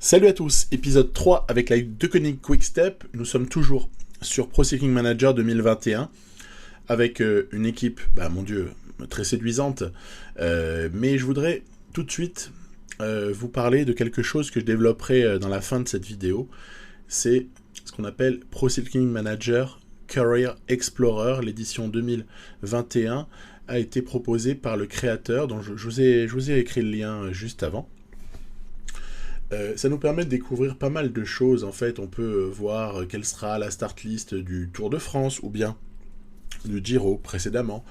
Salut à tous, épisode 3 avec la Deceuninck Quick-Step. Nous sommes toujours sur Pro Cycling Manager 2021 avec une équipe, mon Dieu, très séduisante. Mais je voudrais tout de suite vous parler de quelque chose que je développerai dans la fin de cette vidéo. C'est ce qu'on appelle Pro Cycling Manager Career Explorer. L'édition 2021 a été proposée par le créateur, dont je vous ai écrit le lien juste avant. Ça nous permet de découvrir pas mal de choses. En fait, on peut voir quelle sera la start list du Tour de France ou bien du Giro précédemment.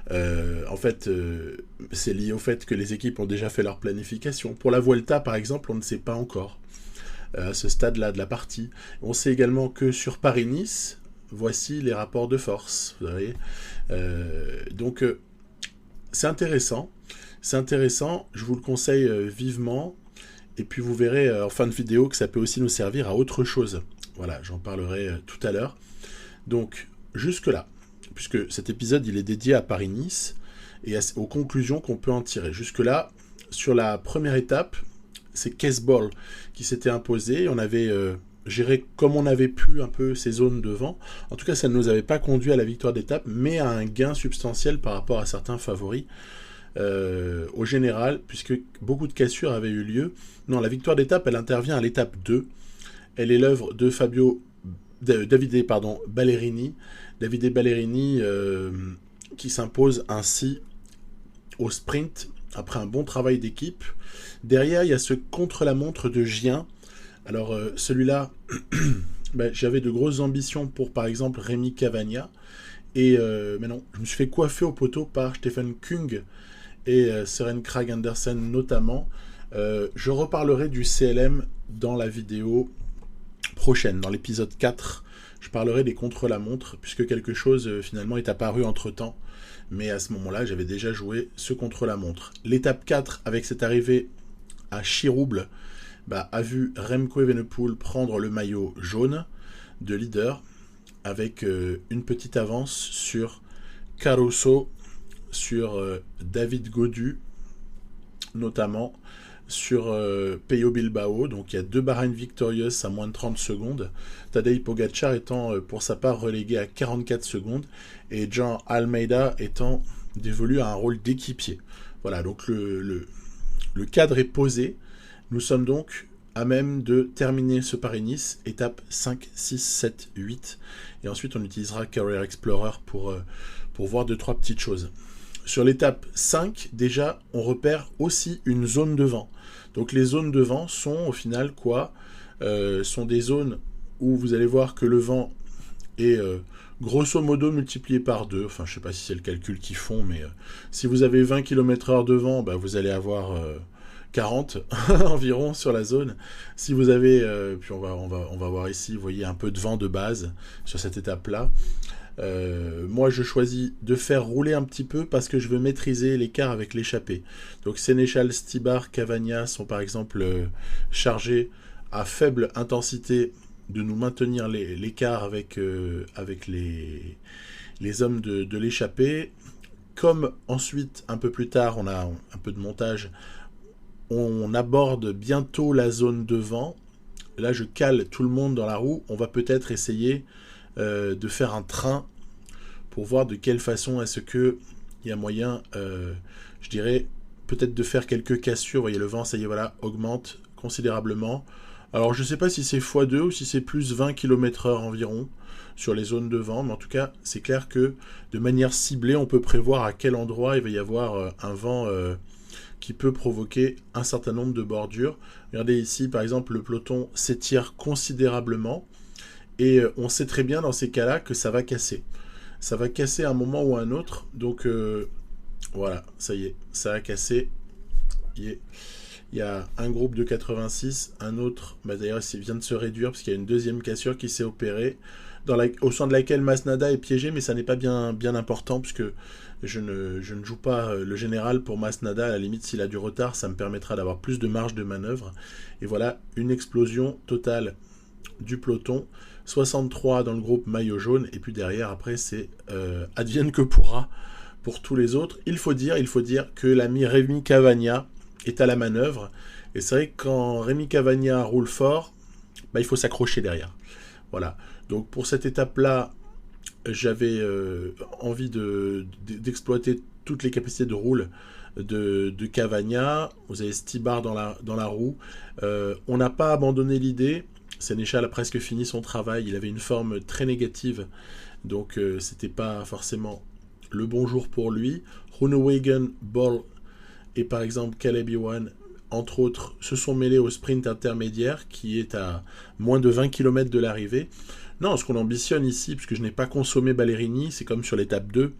C'est lié au fait que les équipes ont déjà fait leur planification. Pour la Vuelta, par exemple, on ne sait pas encore à ce stade-là de la partie. On sait également que sur Paris-Nice, voici les rapports de force. Vous voyez, c'est intéressant. C'est intéressant. Je vous le conseille vivement. Et puis vous verrez en fin de vidéo que ça peut aussi nous servir à autre chose. Voilà, j'en parlerai tout à l'heure. Donc, jusque-là, puisque cet épisode il est dédié à Paris-Nice et aux conclusions qu'on peut en tirer. Jusque-là, sur la première étape, c'est Cees Bol qui s'était imposé. On avait géré comme on avait pu un peu ces zones devant. En tout cas, ça ne nous avait pas conduit à la victoire d'étape, mais à un gain substantiel par rapport à certains favoris. Au général, puisque beaucoup de cassures avaient eu lieu. Non, la victoire d'étape, elle intervient à l'étape 2. Elle est l'œuvre de Davide Ballerini. Davide Ballerini qui s'impose ainsi au sprint après un bon travail d'équipe. Derrière, il y a ce contre-la-montre de Gien. Alors, celui-là, j'avais de grosses ambitions pour, par exemple, Rémi Cavagna. Mais non, je me suis fait coiffer au poteau par Stefan Kung et Søren Kragh Andersen notamment. Je reparlerai du CLM dans la vidéo prochaine, dans l'épisode 4. Je parlerai des contre-la-montre, puisque quelque chose finalement est apparu entre-temps. Mais à ce moment-là, j'avais déjà joué ce contre-la-montre. L'étape 4, avec cette arrivée à Chirouble, a vu Remco Evenepoel prendre le maillot jaune de leader, avec une petite avance sur Caruso, sur David Gaudu, notamment sur Peyo Bilbao. Donc il y a deux Bahreïn victorieuses à moins de 30 secondes. Tadej Pogacar étant pour sa part relégué à 44 secondes et Jean Almeida étant dévolu à un rôle d'équipier. Voilà, donc le cadre est posé. Nous sommes donc à même de terminer ce Paris-Nice, étape 5, 6, 7, 8. Et ensuite, on utilisera Career Explorer pour voir 2-3 petites choses. Sur l'étape 5, déjà, on repère aussi une zone de vent. Donc les zones de vent sont au final quoi ? Sont des zones où vous allez voir que le vent est grosso modo multiplié par 2. Enfin, je ne sais pas si c'est le calcul qu'ils font, mais si vous avez 20 km/h de vent, vous allez avoir 40 environ sur la zone. Si vous avez, puis on va voir ici, vous voyez un peu de vent de base sur cette étape-là. Moi, je choisis de faire rouler un petit peu parce que je veux maîtriser l'écart avec l'échappée. Donc, Sénéchal, Stibar, Cavagna sont par exemple chargés à faible intensité de nous maintenir l'écart avec les hommes de l'échappée. Comme ensuite, un peu plus tard, on a un peu de montage, on aborde bientôt la zone de vent. Là, je cale tout le monde dans la roue. On va peut-être essayer de faire un train pour voir de quelle façon est-ce qu'il y a moyen, je dirais, peut-être de faire quelques cassures. Vous voyez, le vent, ça y est, voilà, augmente considérablement. Alors, je ne sais pas si c'est x2 ou si c'est plus 20 km/h environ sur les zones de vent, mais en tout cas, c'est clair que de manière ciblée, on peut prévoir à quel endroit il va y avoir un vent qui peut provoquer un certain nombre de bordures. Regardez ici, par exemple, le peloton s'étire considérablement. Et on sait très bien dans ces cas-là que ça va casser. Ça va casser à un moment ou à un autre. Donc voilà, ça y est, ça a cassé. Il y a un groupe de 86, un autre, d'ailleurs il vient de se réduire parce qu'il y a une deuxième cassure qui s'est opérée, au sein de laquelle Masnada est piégé, mais ça n'est pas bien important puisque je ne joue pas le général pour Masnada. À la limite, s'il a du retard, ça me permettra d'avoir plus de marge de manœuvre. Et voilà, une explosion totale du peloton. 63 dans le groupe maillot jaune, et puis derrière, après, c'est advienne que pourra pour tous les autres. Il faut dire que l'ami Rémi Cavagna est à la manœuvre. Et c'est vrai que quand Rémi Cavagna roule fort, bah, il faut s'accrocher derrière. Voilà. Donc pour cette étape-là, j'avais envie d'exploiter toutes les capacités de roule de Cavagna. Vous avez Stybar dans la roue. On n'a pas abandonné l'idée. Sénéchal a presque fini son travail. Il avait une forme très négative. Donc c'était pas forcément le bon jour pour lui. Groenewegen, Ball et par exemple Caleb Ewan, entre autres, se sont mêlés au sprint intermédiaire qui est à moins de 20 km de l'arrivée. Non, ce qu'on ambitionne ici, puisque je n'ai pas consommé Ballerini, c'est comme sur l'étape 2,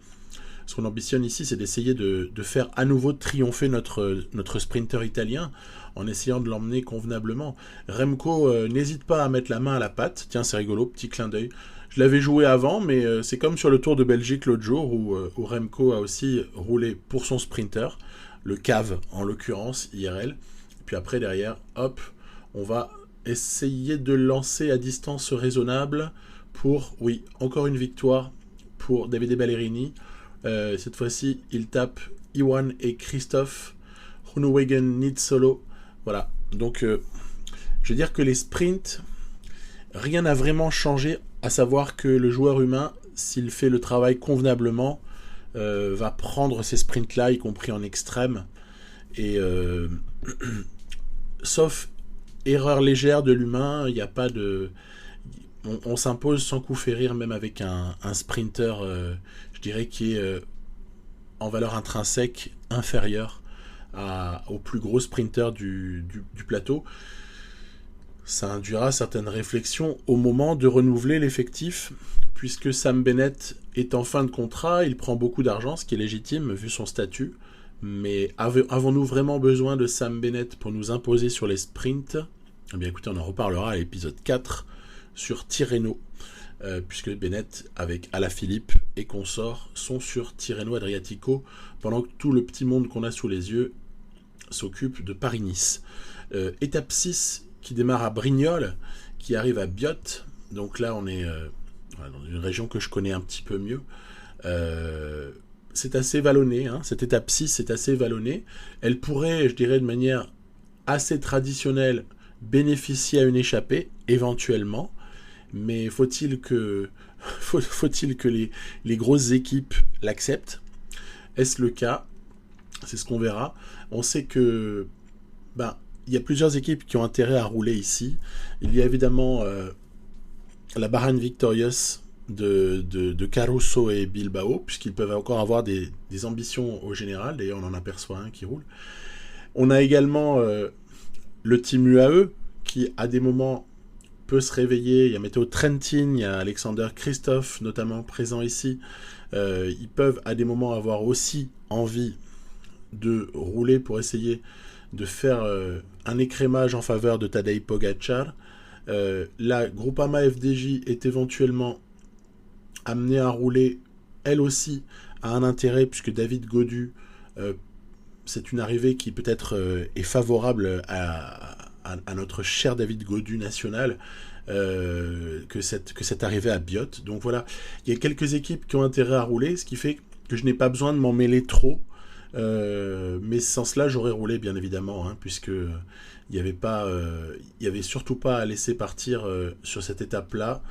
ce qu'on ambitionne ici, c'est d'essayer de faire à nouveau triompher notre sprinter italien en essayant de l'emmener convenablement. Remco n'hésite pas à mettre la main à la pâte. Tiens, c'est rigolo, petit clin d'œil. Je l'avais joué avant, mais c'est comme sur le Tour de Belgique l'autre jour, où Remco a aussi roulé pour son sprinter, le cave en l'occurrence, IRL. Puis après, derrière, hop, on va essayer de lancer à distance raisonnable pour, oui, encore une victoire pour Davide Ballerini. Cette fois-ci, il tape Iwan et Christophe. Groenewegen need solo. Voilà, donc je veux dire que les sprints, rien n'a vraiment changé, à savoir que le joueur humain, s'il fait le travail convenablement, va prendre ces sprints-là, y compris en extrême. Et sauf erreur légère de l'humain, il n'y a pas de... On s'impose sans coup férir, même avec un sprinter, je dirais, qui est en valeur intrinsèque inférieure au plus gros sprinter du plateau. Ça induira certaines réflexions au moment de renouveler l'effectif, puisque Sam Bennett est en fin de contrat, il prend beaucoup d'argent, ce qui est légitime vu son statut. Mais avons-nous vraiment besoin de Sam Bennett pour nous imposer sur les sprints ? Eh bien écoutez, on en reparlera à l'épisode 4 sur Tirreno, puisque Bennett avec Alaphilippe et consorts sont sur Tirreno Adriatico, pendant que tout le petit monde qu'on a sous les yeux s'occupe de Paris-Nice. Étape 6 qui démarre à Brignoles, qui arrive à Biot. Donc là, on est dans une région que je connais un petit peu mieux. C'est assez vallonné, hein. Cette étape 6 c'est assez vallonné. Elle pourrait, je dirais de manière assez traditionnelle, bénéficier à une échappée, éventuellement, mais faut-il que les grosses équipes l'acceptent ? Est-ce le cas ? C'est ce qu'on verra. On sait que il y a plusieurs équipes qui ont intérêt à rouler ici. Il y a évidemment la Bahrain Victorious de Caruso et Bilbao, puisqu'ils peuvent encore avoir des ambitions au général. D'ailleurs, on en aperçoit un qui roule. On a également le team UAE, qui à des moments peut se réveiller. Il y a Matteo Trentin, il y a Alexander Christophe, notamment présent ici. Ils peuvent à des moments avoir aussi envie de rouler pour essayer de faire un écrémage en faveur de Tadej Pogačar. La Groupama FDJ est éventuellement amenée à rouler, elle aussi, a un intérêt, puisque David Gaudu, c'est une arrivée qui peut-être est favorable à notre cher David Gaudu national, que cette arrivée à Biot. Donc voilà, il y a quelques équipes qui ont intérêt à rouler, ce qui fait que je n'ai pas besoin de m'en mêler trop. Mais sans cela, j'aurais roulé, bien évidemment, hein, puisque il y avait surtout pas à laisser partir sur cette étape-là,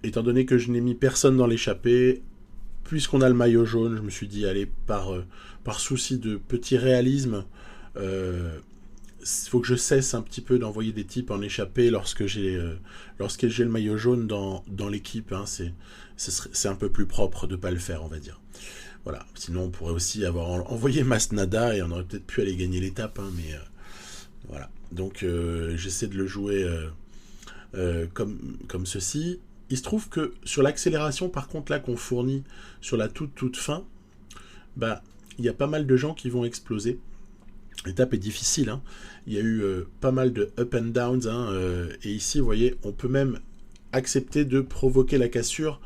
étant donné que je n'ai mis personne dans l'échappée. Puisqu'on a le maillot jaune, je me suis dit, allez, par souci de petit réalisme, faut que je cesse un petit peu d'envoyer des types en échappée lorsque j'ai le maillot jaune dans l'équipe, hein. C'est un peu plus propre de ne pas le faire, on va dire. Voilà. Sinon, on pourrait aussi avoir envoyé Masnada et on aurait peut-être pu aller gagner l'étape, hein, mais voilà. Donc, j'essaie de le jouer comme ceci. Il se trouve que sur l'accélération, par contre, là, qu'on fournit sur la toute fin, il y a pas mal de gens qui vont exploser. L'étape est difficile, hein. Il y a eu pas mal de up and downs, hein, et ici, vous voyez, on peut même accepter de provoquer la cassure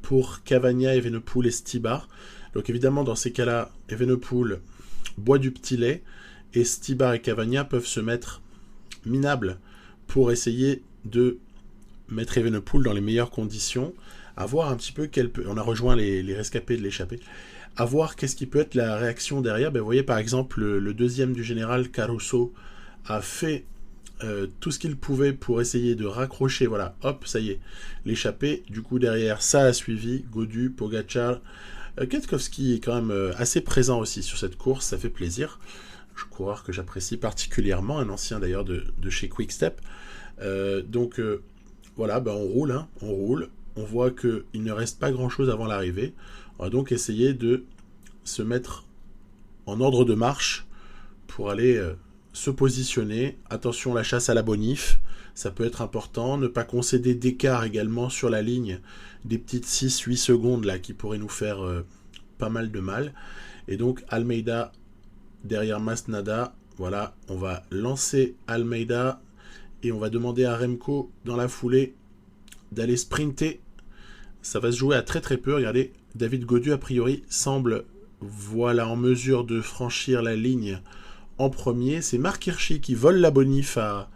pour Cavagna, Evenepoel et Stybar. Donc évidemment, dans ces cas-là, Evenepoel boit du petit lait, et Stybar et Cavagna peuvent se mettre minables pour essayer de mettre Evenepoel dans les meilleures conditions, à voir un petit peu on a rejoint les rescapés de l'échappée, à voir qu'est-ce qui peut être la réaction derrière. Vous voyez par exemple le deuxième du général Caruso a fait tout ce qu'il pouvait pour essayer de raccrocher, voilà, hop, ça y est, l'échappée. Du coup, derrière, ça a suivi, Gaudu, Pogacar, Kwiatkowski est quand même assez présent aussi sur cette course, ça fait plaisir. Coureur que j'apprécie particulièrement, un ancien d'ailleurs de chez Quick-Step. Voilà, ben on roule, hein, on roule. On voit qu'il ne reste pas grand-chose avant l'arrivée. On va donc essayer de se mettre en ordre de marche pour aller se positionner. Attention, la chasse à la bonif, ça peut être important. Ne pas concéder d'écart également sur la ligne, des petites 6-8 secondes là qui pourraient nous faire pas mal de mal. Et donc Almeida derrière Masnada, voilà, on va lancer Almeida et on va demander à Remco dans la foulée d'aller sprinter. Ça va se jouer à très très peu. Regardez, David Gaudu a priori semble voilà en mesure de franchir la ligne en premier. C'est Marc Hirschi qui vole la bonif à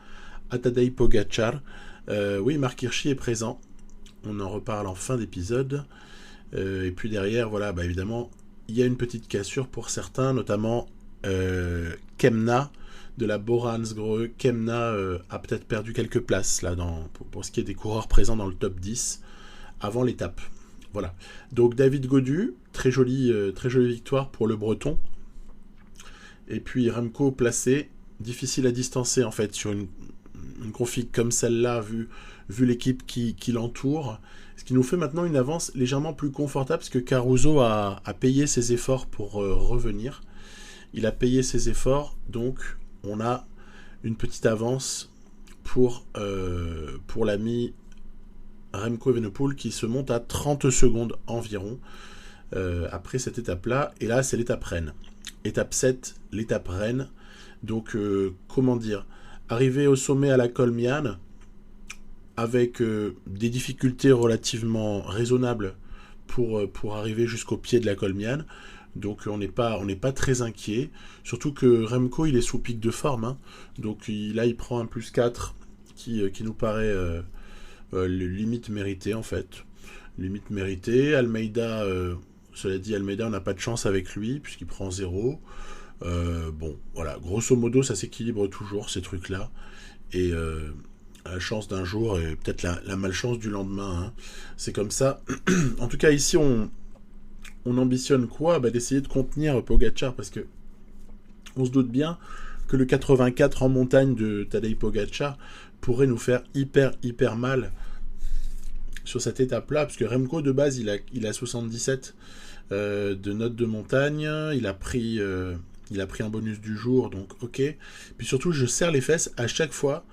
Tadej Pogacar. Oui, Marc Hirschi est présent. On en reparle en fin d'épisode. Et puis derrière, voilà, bah évidemment, il y a une petite cassure pour certains, notamment Kemna de la Bora-Hansgrohe. Kemna a peut-être perdu quelques places là pour ce qui est des coureurs présents dans le top 10 avant l'étape. Voilà. Donc David Gaudu, très jolie victoire pour le Breton. Et puis Remco placé, difficile à distancer en fait sur une config comme celle-là, vu l'équipe qui l'entoure. Ce qui nous fait maintenant une avance légèrement plus confortable, parce que Caruso a payé ses efforts pour revenir. Il a payé ses efforts, donc on a une petite avance pour l'ami Remco Evenepoel qui se monte à 30 secondes environ après cette étape-là. Et là, c'est l'étape Rennes. Étape 7, l'étape Rennes. Donc, comment dire, arriver au sommet à la Colmiane avec des difficultés relativement raisonnables pour arriver jusqu'au pied de la Colmiane. Donc on n'est pas très inquiet. Surtout que Remco, il est sous pic de forme. Hein. Donc là, il prend un plus 4 qui nous paraît limite mérité en fait. Limite mérité. Almeida, cela dit, Almeida, on n'a pas de chance avec lui puisqu'il prend 0. Bon, voilà. Grosso modo, ça s'équilibre toujours, ces trucs-là. Et la chance d'un jour et peut-être la malchance du lendemain. Hein. C'est comme ça. En tout cas, ici, on ambitionne quoi ? D'essayer de contenir Pogacar, parce que on se doute bien que le 84 en montagne de Tadej Pogacar pourrait nous faire hyper mal sur cette étape-là, parce que Remco, de base, il a 77 de notes de montagne, il a pris un bonus du jour, donc ok. Puis surtout, je serre les fesses à chaque fois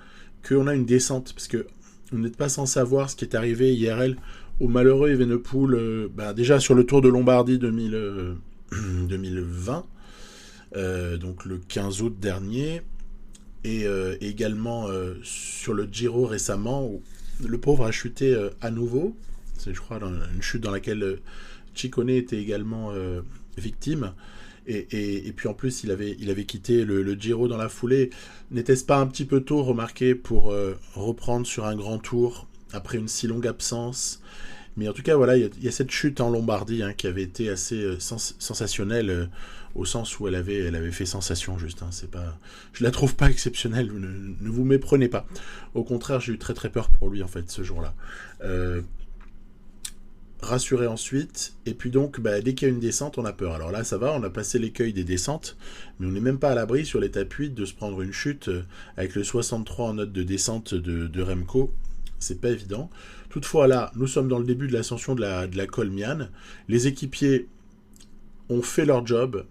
qu'on a une descente, parce que on n'est pas sans savoir ce qui est arrivé IRL au malheureux Evenepoel, déjà sur le Tour de Lombardie 2020, donc le 15 août dernier, et également sur le Giro récemment, où le pauvre a chuté à nouveau. C'est, je crois, une chute dans laquelle Ciccone était également victime. Et puis en plus, il avait quitté le Giro dans la foulée. N'était-ce pas un petit peu tôt, remarqué, pour reprendre sur un grand tour après une si longue absence? Mais en tout cas, voilà, il y a cette chute en Lombardie qui avait été assez sensationnelle, au sens où elle avait fait sensation, juste. Je la trouve pas exceptionnelle, ne vous méprenez pas. Au contraire, j'ai eu très très peur pour lui, en fait, ce jour-là. Rassuré ensuite, et puis donc, dès qu'il y a une descente, on a peur. Alors là, ça va, on a passé l'écueil des descentes, mais on n'est même pas à l'abri sur l'étape 8 de se prendre une chute avec le 63 en note de descente de Remco. C'est pas évident. Toutefois, là, nous sommes dans le début de l'ascension de la Colmiane. Les équipiers ont fait leur job.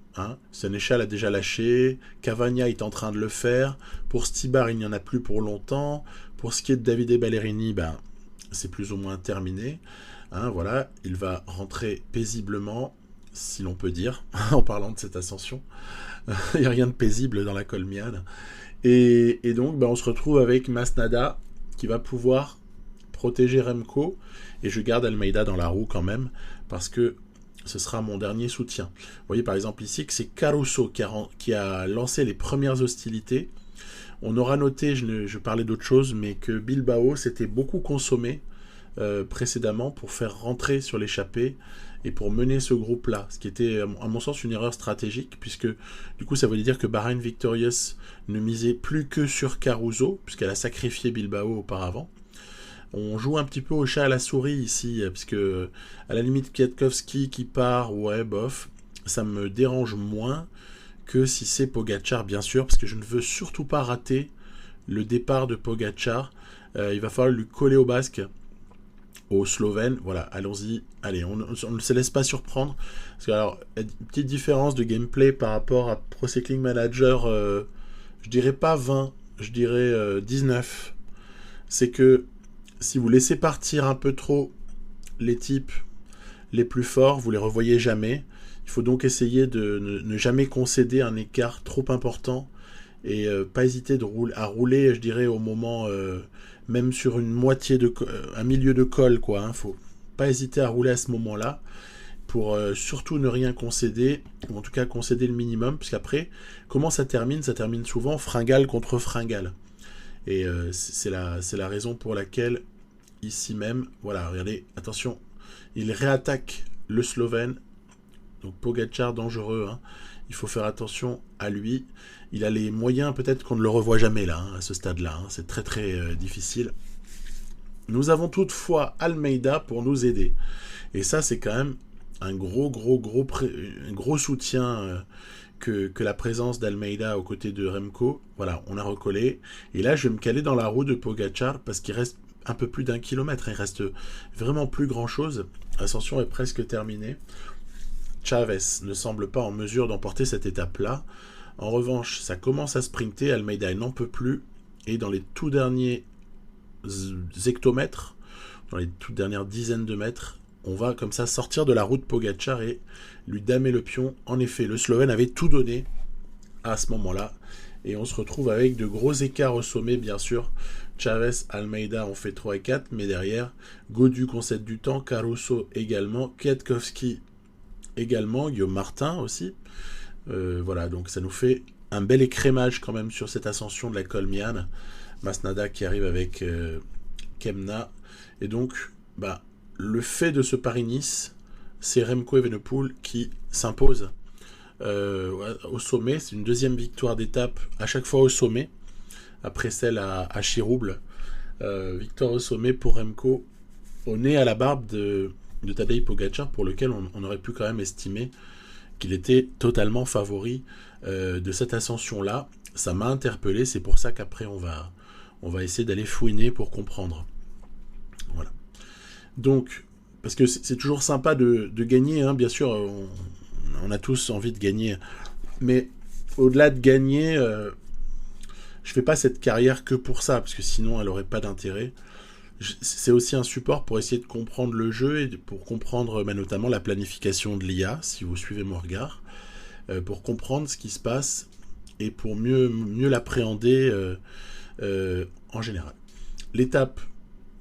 Sénéchal a déjà lâché. Cavagna est en train de le faire. Pour Stibar, il n'y en a plus pour longtemps. Pour ce qui est de Davide Ballerini, c'est plus ou moins terminé. Voilà, il va rentrer paisiblement, si l'on peut dire, en parlant de cette ascension. Il n'y a rien de paisible dans la Colmiane. Et donc, on se retrouve avec Masnada, qui va pouvoir protéger Remco, et je garde Almeida dans la roue quand même, parce que ce sera mon dernier soutien. Vous voyez par exemple ici que c'est Caruso qui a lancé les premières hostilités. On aura noté, je parlais d'autre chose, mais que Bilbao s'était beaucoup consommé précédemment pour faire rentrer sur l'échappée, et pour mener ce groupe-là, ce qui était à mon sens une erreur stratégique, puisque du coup ça voulait dire que Bahrain Victorious ne misait plus que sur Caruso, puisqu'elle a sacrifié Bilbao auparavant. On joue un petit peu au chat à la souris ici, puisque à la limite Kwiatkowski qui part, ouais bof, ça me dérange moins que si c'est Pogačar bien sûr, parce que je ne veux surtout pas rater le départ de Pogačar. Il va falloir lui coller au basque, au Slovène. Voilà, allons-y. Allez, on ne se laisse pas surprendre. Parce que, alors, une petite différence de gameplay par rapport à Pro Cycling Manager, je dirais pas 20, je dirais 19. C'est que si vous laissez partir un peu trop les types les plus forts, vous les revoyez jamais. Il faut donc essayer de ne jamais concéder un écart trop important et pas hésiter à rouler, je dirais, au moment, même sur une moitié un milieu de col, quoi. Faut pas hésiter à rouler à ce moment-là pour surtout ne rien concéder, ou en tout cas concéder le minimum, puisqu'après, comment ça termine? Ça termine souvent fringale contre fringale. Et c'est la raison pour laquelle, ici même, voilà, regardez, attention, il réattaque le Slovène. Donc Pogačar dangereux, hein. Il faut faire attention à lui. Il a les moyens, peut-être qu'on ne le revoit jamais là, hein, à ce stade-là. Hein. C'est très très difficile. Nous avons toutefois Almeida pour nous aider. Et ça, c'est quand même un gros soutien que la présence d'Almeida aux côtés de Remco. Voilà, on a recollé. Et là, je vais me caler dans la roue de Pogačar parce qu'il reste un peu plus d'1 kilomètre. Il reste vraiment plus grand-chose. L'ascension est presque terminée. Chavez ne semble pas en mesure d'emporter cette étape-là. En revanche, ça commence à sprinter. Almeida n'en peut plus. Et dans les tout derniers hectomètres, dans les toutes dernières dizaines de mètres, on va comme ça sortir de la route Pogačar et lui damer le pion. En effet, le Slovène avait tout donné à ce moment-là. Et on se retrouve avec de gros écarts au sommet, bien sûr. Chavez, Almeida ont fait 3 et 4, mais derrière, Gaudu concède du temps, Caruso également, Kwiatkowski également, Guillaume Martin aussi. Voilà, donc ça nous fait un bel écrémage quand même sur cette ascension de la Colmiane. Masnada qui arrive avec Kemna. Et donc, le fait de ce Paris-Nice, c'est Remco Evenepoel qui s'impose au sommet. C'est une deuxième victoire d'étape, à chaque fois au sommet, après celle à Chirouble. Victoire au sommet pour Remco, au nez à la barbe de Tadej Pogačar, pour lequel on aurait pu quand même estimer qu'il était totalement favori de cette ascension-là. Ça m'a interpellé, c'est pour ça qu'après on va essayer d'aller fouiner pour comprendre. Voilà. Donc, parce que c'est toujours sympa de gagner, hein, bien sûr, on a tous envie de gagner, mais au-delà de gagner, je fais pas cette carrière que pour ça, parce que sinon elle aurait pas d'intérêt. C'est aussi un support pour essayer de comprendre le jeu et pour comprendre notamment la planification de l'IA, si vous suivez mon regard, pour comprendre ce qui se passe et pour mieux l'appréhender en général. L'étape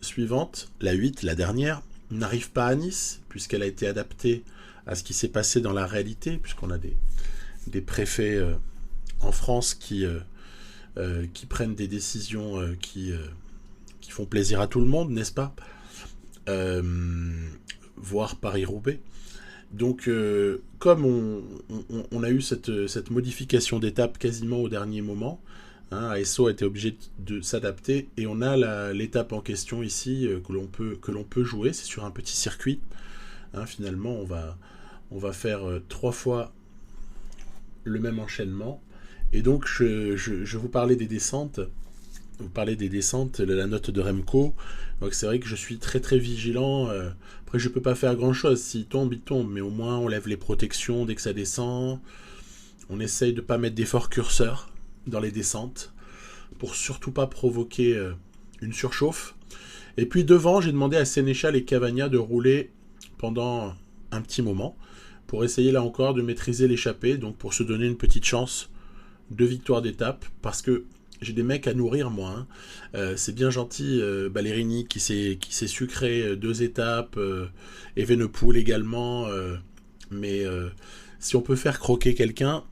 suivante, la 8, la dernière, n'arrive pas à Nice, puisqu'elle a été adaptée à ce qui s'est passé dans la réalité, puisqu'on a des préfets en France qui prennent des décisions qui font plaisir à tout le monde, n'est-ce pas, voire Paris-Roubaix. Donc, comme on a eu cette modification d'étape quasiment au dernier moment, hein, ASO a été obligé de s'adapter, et on a l'étape en question ici que l'on peut jouer. C'est sur un petit circuit. Hein, finalement, on va faire 3 fois le même enchaînement. Et donc, je vous parlais des descentes. Vous parlez des descentes, la note de Remco. Donc c'est vrai que je suis très très vigilant. Après, je peux pas faire grand chose. S'il tombe, il tombe. Mais au moins, on lève les protections dès que ça descend. On essaye de pas mettre des forts curseurs dans les descentes pour surtout pas provoquer une surchauffe. Et puis devant, j'ai demandé à Sénéchal et Cavagna de rouler pendant un petit moment pour essayer là encore de maîtriser l'échappée. Donc pour se donner une petite chance de victoire d'étape, parce que j'ai des mecs à nourrir, moi. Hein. C'est bien gentil, Ballerini qui s'est sucré 2 étapes, Evenepoel également. Mais si on peut faire croquer quelqu'un,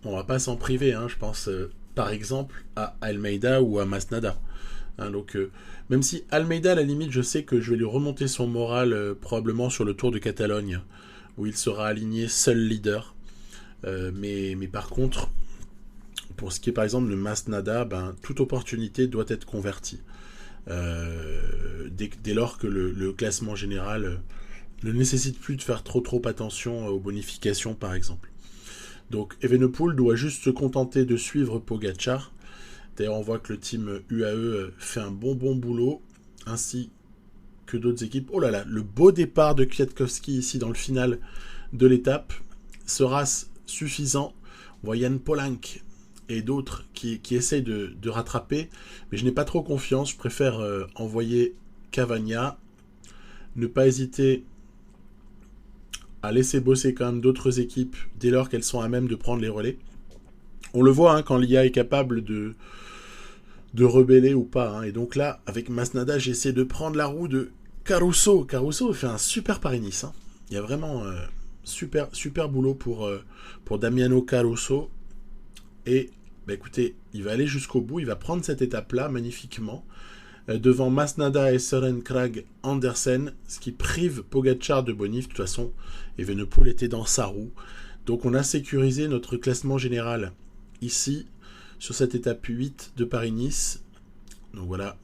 on va pas s'en priver. Hein. Je pense par exemple à Almeida ou à Masnada. Hein, donc, même si Almeida, à la limite, je sais que je vais lui remonter son moral probablement sur le Tour de Catalogne, où il sera aligné seul leader. Mais par contre, pour ce qui est par exemple de Masnada, ben, toute opportunité doit être convertie. Dès lors que le classement général ne nécessite plus de faire trop attention aux bonifications par exemple. Donc Evenepoel doit juste se contenter de suivre Pogacar. D'ailleurs on voit que le team UAE fait un bon boulot, ainsi que d'autres équipes. Oh là là, le beau départ de Kwiatkowski ici dans le final de l'étape. Sera suffisant? On voit Jan Polank et d'autres qui essayent de rattraper, mais je n'ai pas trop confiance. Je préfère envoyer Cavagna, ne pas hésiter à laisser bosser quand même d'autres équipes dès lors qu'elles sont à même de prendre les relais. On le voit hein, quand l'IA est capable de rebeller ou pas. Hein. Et donc là, avec Masnada, j'essaie de prendre la roue de Caruso. Caruso fait un super Paris-Nice. Hein. Il y a vraiment super boulot pour Damiano Caruso. Et bah, écoutez, il va aller jusqu'au bout. Il va prendre cette étape-là magnifiquement. Devant Masnada et Søren Kragh Andersen, ce qui prive Pogacar de bonif. De toute façon, Evenepoel était dans sa roue. Donc on a sécurisé notre classement général ici, sur cette étape 8 de Paris-Nice. Donc voilà.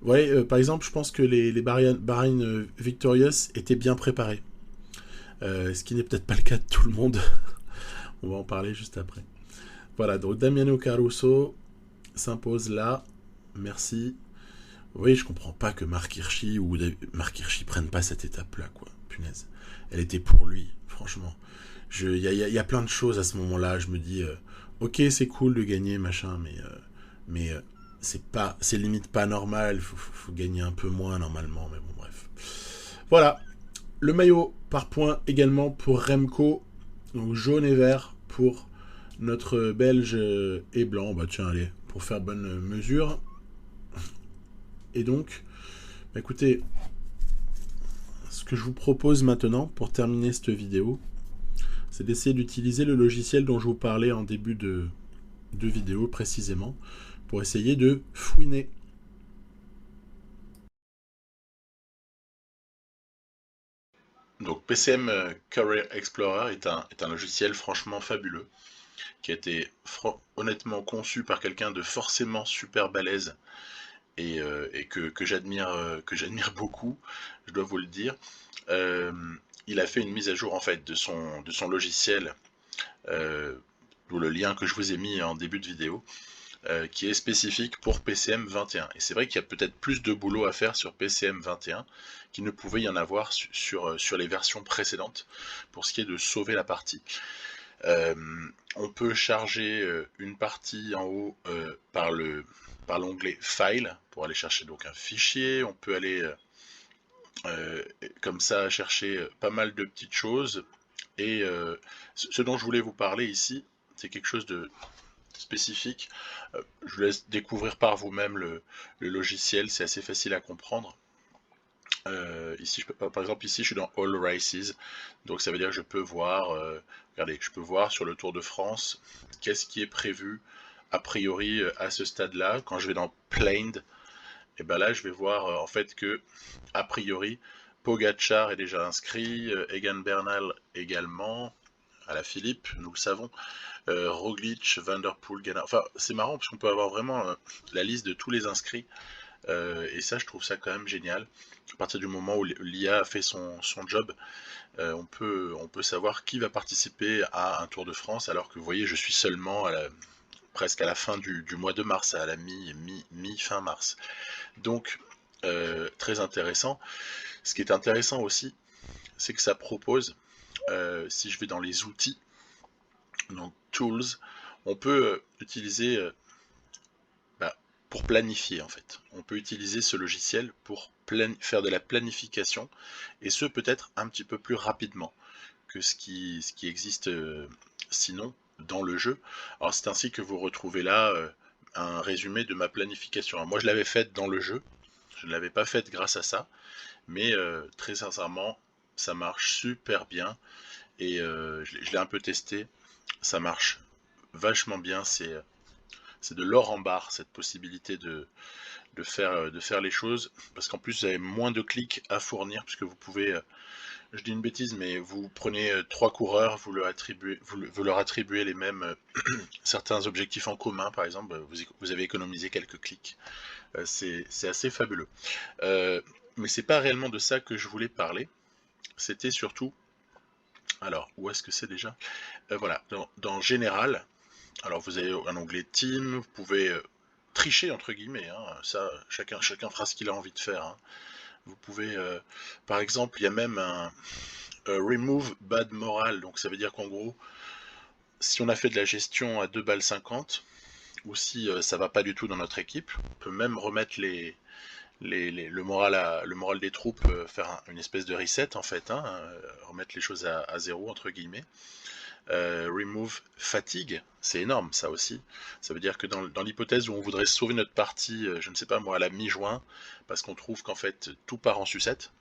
Ouais, par exemple, je pense que les Bahreïn Victorious étaient bien préparés. Ce qui n'est peut-être pas le cas de tout le monde. On va en parler juste après. Voilà, donc Damiano Caruso s'impose là. Merci. Oui, je comprends pas que Marc Hirschi prenne pas cette étape-là, quoi. Punaise. Elle était pour lui, franchement. Il y a plein de choses à ce moment-là. Je me dis, ok, c'est cool de gagner, machin, mais c'est limite pas normal. Faut gagner un peu moins normalement, mais bon, bref. Voilà. Le maillot par points également pour Remco. Donc jaune et vert pour notre Belge et blanc. Bah tiens, allez, pour faire bonne mesure. Et donc, bah écoutez, ce que je vous propose maintenant pour terminer cette vidéo, c'est d'essayer d'utiliser le logiciel dont je vous parlais en début de vidéo précisément, pour essayer de fouiner. Donc PCM Career Explorer est un logiciel franchement fabuleux, qui a été honnêtement conçu par quelqu'un de forcément super balèze et que j'admire beaucoup, je dois vous le dire. Il a fait une mise à jour en fait de son logiciel, d'où le lien que je vous ai mis en début de vidéo, qui est spécifique pour PCM 21. Et c'est vrai qu'il y a peut-être plus de boulot à faire sur PCM 21 qu'il ne pouvait y en avoir sur les versions précédentes pour ce qui est de sauver la partie. On peut charger une partie en haut par l'onglet File pour aller chercher donc un fichier. On peut aller comme ça chercher pas mal de petites choses. Et ce dont je voulais vous parler ici, c'est quelque chose de spécifique. Je vous laisse découvrir par vous-même le logiciel, c'est assez facile à comprendre. Ici, par exemple, ici, je suis dans All Races, donc ça veut dire que je peux voir, regardez, je peux voir sur le Tour de France qu'est-ce qui est prévu a priori à ce stade-là. Quand je vais dans Planned, et ben là, je vais voir en fait que a priori Pogacar est déjà inscrit, Egan Bernal également, à la Philippe, nous le savons. Roglic, Van der Poel, Ganna. Enfin, c'est marrant parce qu'on peut avoir vraiment la liste de tous les inscrits. Et ça, je trouve ça quand même génial. À partir du moment où l'IA a fait son job, on peut savoir qui va participer à un Tour de France, alors que vous voyez, je suis seulement presque à la fin du mois de mars, à la mi-fin mars. Donc, très intéressant. Ce qui est intéressant aussi, c'est que ça propose, si je vais dans les outils, donc Tools, on peut utiliser pour planifier en fait. On peut utiliser ce logiciel pour faire de la planification, et ce peut-être un petit peu plus rapidement que ce qui existe sinon dans le jeu. Alors c'est ainsi que vous retrouvez là un résumé de ma planification. Alors, moi je l'avais faite dans le jeu, je ne l'avais pas faite grâce à ça, mais très sincèrement ça marche super bien, et je l'ai un peu testé, ça marche vachement bien. C'est de l'or en barre, cette possibilité de faire les choses, parce qu'en plus vous avez moins de clics à fournir, puisque vous pouvez, je dis une bêtise, mais vous prenez 3 coureurs, vous leur attribuez les mêmes certains objectifs en commun, par exemple, vous avez économisé quelques clics. C'est assez fabuleux. Mais c'est pas réellement de ça que je voulais parler. C'était surtout, alors où est-ce que c'est déjà, voilà, dans général. Alors vous avez un onglet team, vous pouvez tricher entre guillemets, hein, ça chacun fera ce qu'il a envie de faire, hein. Vous pouvez, par exemple, il y a même un remove bad moral, donc ça veut dire qu'en gros, si on a fait de la gestion à 2,50 balles, ou si ça va pas du tout dans notre équipe, on peut même remettre le moral des troupes, faire une espèce de reset en fait, hein, remettre les choses à zéro entre guillemets. Remove fatigue, c'est énorme ça aussi. Ça veut dire que dans l'hypothèse où on voudrait sauver notre partie, je ne sais pas moi, à la mi-juin, parce qu'on trouve qu'en fait tout part en sucette,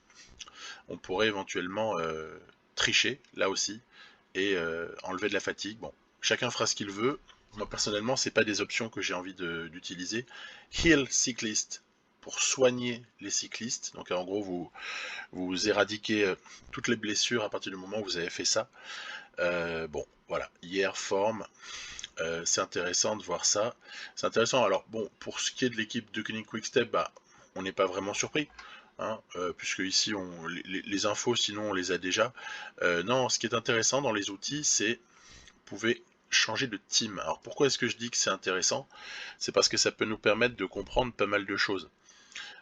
on pourrait éventuellement tricher là aussi et enlever de la fatigue. Bon, chacun fera ce qu'il veut. Moi personnellement, c'est pas des options que j'ai envie d'utiliser. Heal cyclist pour soigner les cyclistes. Donc en gros, vous éradiquez toutes les blessures à partir du moment où vous avez fait ça. Bon, voilà, hier forme, c'est intéressant de voir ça. C'est intéressant. Alors bon, pour ce qui est de l'équipe de Koenig Quickstep, bah, on n'est pas vraiment surpris, hein, puisque ici les infos, sinon on les a déjà. Non, ce qui est intéressant dans les outils, c'est vous pouvez changer de team. Alors pourquoi est-ce que je dis que c'est intéressant? C'est parce que ça peut nous permettre de comprendre pas mal de choses.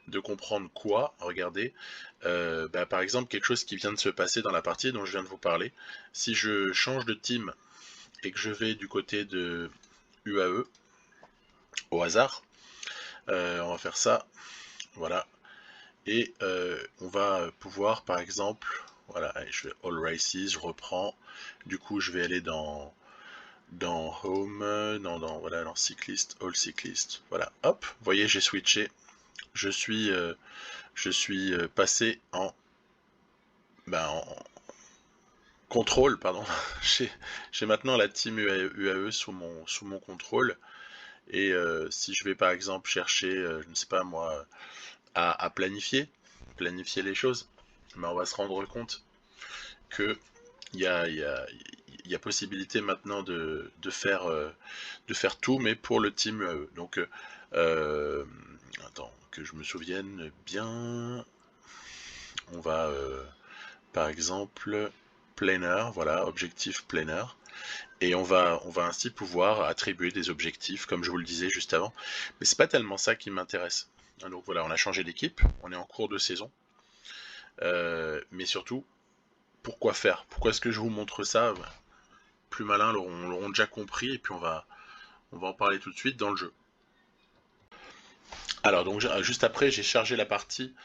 De comprendre quoi? Regardez, bah, par exemple quelque chose qui vient de se passer dans la partie dont je viens de vous parler. Si je change de team et que je vais du côté de UAE au hasard, on va faire ça, voilà, et on va pouvoir par exemple, voilà, allez, je fais All Races, je reprends, du coup je vais aller dans Home, voilà, dans Cyclist, All Cyclist, voilà, hop, vous voyez j'ai switché, je suis passé en contrôle, pardon. J'ai maintenant la team UAE sous mon contrôle. Et si je vais par exemple chercher, je ne sais pas moi, à planifier les choses, ben on va se rendre compte que il y a possibilité maintenant de faire tout, mais pour le team UAE. Donc, attends, que je me souvienne bien, on va par exemple planner, voilà, objectif planner, et on va ainsi pouvoir attribuer des objectifs, comme je vous le disais juste avant. Mais c'est pas tellement ça qui m'intéresse. Donc voilà, on a changé d'équipe, on est en cours de saison, mais surtout, pourquoi faire? Pourquoi est-ce que je vous montre ça? Plus malins l'auront déjà compris, et puis on va en parler tout de suite dans le jeu. Alors donc juste après, j'ai chargé la partie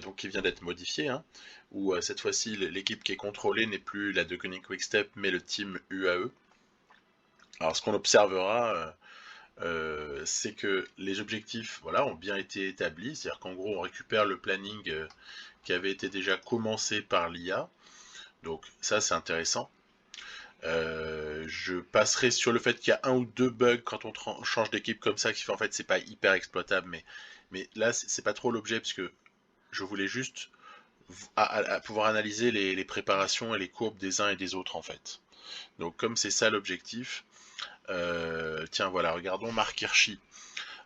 donc qui vient d'être modifiée, hein, où cette fois-ci l'équipe qui est contrôlée n'est plus la de Koenig Quickstep mais le team UAE. Alors ce qu'on observera, c'est que les objectifs, voilà, ont bien été établis, c'est-à-dire qu'en gros on récupère le planning qui avait été déjà commencé par l'IA, donc ça c'est intéressant. Je passerai sur le fait qu'il y a un ou deux bugs quand on change d'équipe comme ça, qui fait en fait c'est pas hyper exploitable, mais là c'est pas trop l'objet, parce que je voulais juste à pouvoir analyser les préparations et les courbes des uns et des autres en fait. Donc comme c'est ça l'objectif, tiens voilà, regardons Marc Hirschi.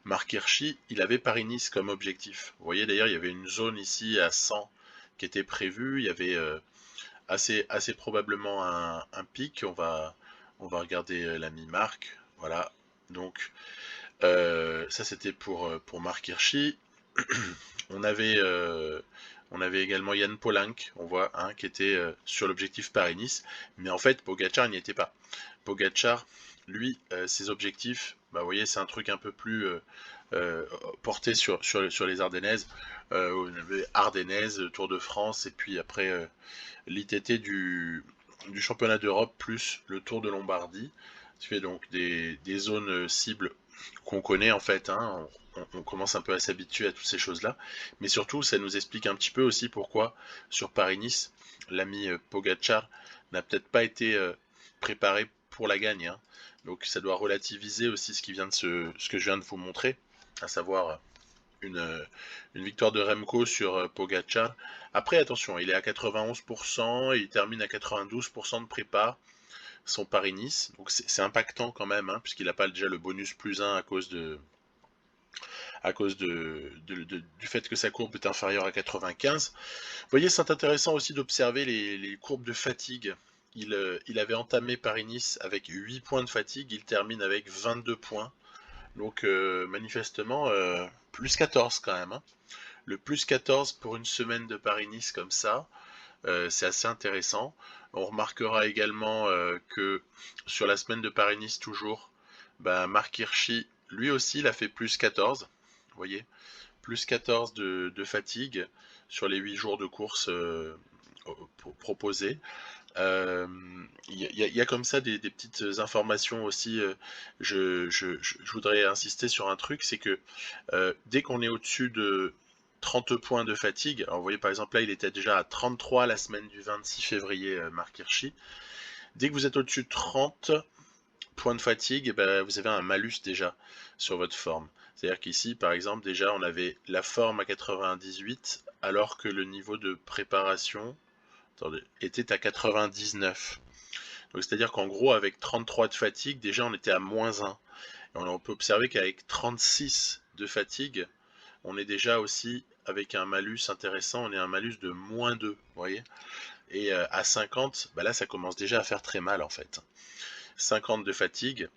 Marc Hirschi, il avait Paris-Nice comme objectif. Vous voyez d'ailleurs, il y avait une zone ici à 100 qui était prévue, il y avait assez probablement un pic. On va regarder l'ami Marc, voilà. Donc ça c'était pour Marc Hirschi. On avait également Yann Polanc, on voit, hein, qui était sur l'objectif Paris-Nice, mais en fait Pogacar n'y était pas. Pogacar, lui, ses objectifs, bah, vous voyez, c'est un truc un peu plus porté sur les Ardennaises, Ardennaises, Tour de France, et puis après l'ITT du championnat d'Europe, plus le Tour de Lombardie, ce qui fait donc des zones cibles qu'on connaît en fait, hein, on commence un peu à s'habituer à toutes ces choses-là, mais surtout ça nous explique un petit peu aussi pourquoi sur Paris-Nice, l'ami Pogacar n'a peut-être pas été préparé pour la gagne, hein. Donc ça doit relativiser aussi ce que je viens de vous montrer, à savoir une victoire de Remco sur Pogacar. Après, attention, il est à 91%, il termine à 92% de prépa, son Paris-Nice. Donc c'est impactant quand même, hein, puisqu'il n'a pas déjà le bonus +1 à cause du fait que sa courbe est inférieure à 95. Vous voyez, c'est intéressant aussi d'observer les courbes de fatigue. Il avait entamé Paris-Nice avec 8 points de fatigue, il termine avec 22 points. Donc manifestement, plus 14 quand même. Hein. Le plus 14 pour une semaine de Paris-Nice comme ça, c'est assez intéressant. On remarquera également que sur la semaine de Paris-Nice toujours, Marc Hirschi, lui aussi, il a fait plus 14. Vous voyez, plus 14 de fatigue sur les 8 jours de course proposés. Y a comme ça des petites informations aussi. Je voudrais insister sur un truc, c'est que dès qu'on est au-dessus de 30 points de fatigue, alors vous voyez par exemple là il était déjà à 33 la semaine du 26 février, Marc Hirschi. Dès que vous êtes au-dessus de 30 points de fatigue, vous avez un malus déjà sur votre forme. C'est-à-dire qu'ici par exemple déjà on avait la forme à 98 alors que le niveau de préparation était à 99. Donc c'est-à-dire qu'en gros avec 33 de fatigue, déjà on était à -1. Et on peut observer qu'avec 36 de fatigue, on est déjà aussi avec un malus intéressant, on est à un malus de -2, vous voyez. Et à 50, là ça commence déjà à faire très mal en fait. 50 de fatigue,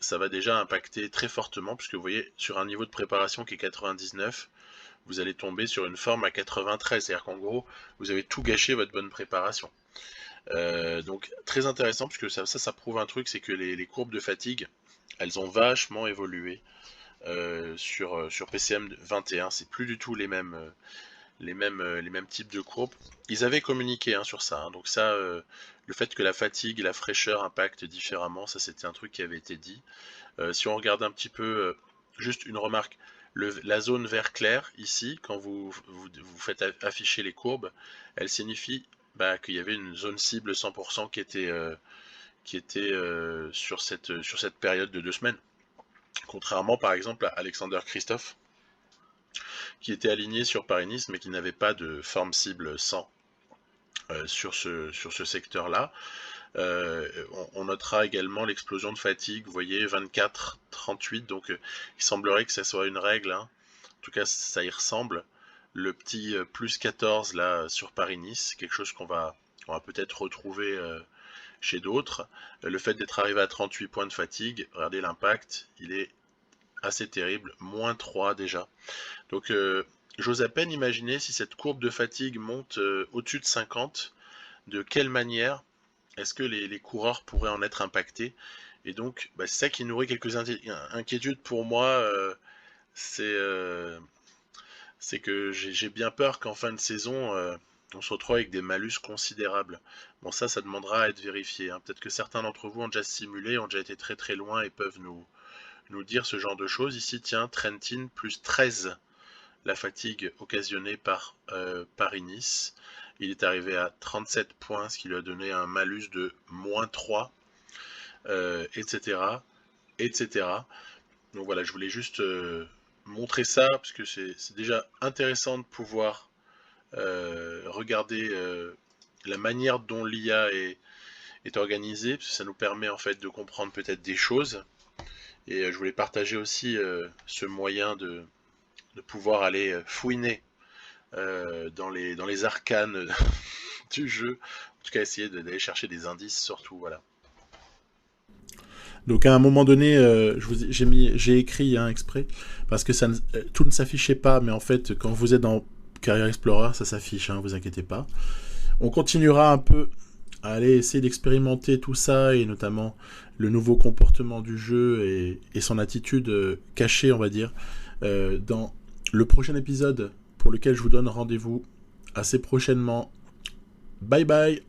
ça va déjà impacter très fortement, puisque vous voyez, sur un niveau de préparation qui est 99, vous allez tomber sur une forme à 93, c'est-à-dire qu'en gros, vous avez tout gâché votre bonne préparation. Donc très intéressant, puisque ça prouve un truc, c'est que les courbes de fatigue, elles ont vachement évolué sur PCM 21, c'est plus du tout les mêmes types de courbes. Ils avaient communiqué sur ça, hein, donc ça, le fait que la fatigue et la fraîcheur impactent différemment, ça c'était un truc qui avait été dit. Si on regarde un petit peu, juste une remarque, la zone vert clair ici, quand vous faites afficher les courbes, elle signifie qu'il y avait une zone cible 100% qui était sur cette période de 2 semaines. Contrairement par exemple à Alexander Kristoff, qui était aligné sur Paris-Nice, mais qui n'avait pas de forme cible 100 sur ce secteur-là. On notera également l'explosion de fatigue, vous voyez, 24-38, donc il semblerait que ça soit une règle, hein. En tout cas ça y ressemble. Le petit plus 14 là sur Paris-Nice, quelque chose qu'on va peut-être retrouver chez d'autres. Le fait d'être arrivé à 38 points de fatigue, regardez l'impact, il est assez terrible, -3 déjà. Donc j'ose à peine imaginer si cette courbe de fatigue monte au-dessus de 50, de quelle manière est-ce que les coureurs pourraient en être impactés. Et donc c'est ça qui nourrit quelques inquiétudes pour moi, c'est que j'ai bien peur qu'en fin de saison on se retrouve avec des malus considérables. Bon, ça demandera à être vérifié, hein. Peut-être que certains d'entre vous ont déjà simulé, ont déjà été très très loin et peuvent nous dire ce genre de choses. Ici, tiens, Trentin, plus 13, la fatigue occasionnée par Paris-Nice. Il est arrivé à 37 points, ce qui lui a donné un malus de -3, etc., etc. Donc voilà, je voulais juste montrer ça, parce que c'est déjà intéressant de pouvoir regarder la manière dont l'IA est organisée, parce que ça nous permet en fait de comprendre peut-être des choses. Et je voulais partager aussi ce moyen de pouvoir aller fouiner dans les arcanes du jeu. En tout cas, essayer d'aller chercher des indices surtout, voilà. Donc à un moment donné, j'ai écrit exprès, parce que tout ne s'affichait pas, mais en fait, quand vous êtes dans Career Explorer, ça s'affiche, vous inquiétez pas. On continuera un peu à aller essayer d'expérimenter tout ça, et notamment le nouveau comportement du jeu et son attitude cachée, on va dire, dans le prochain épisode, pour lequel je vous donne rendez-vous assez prochainement. Bye bye!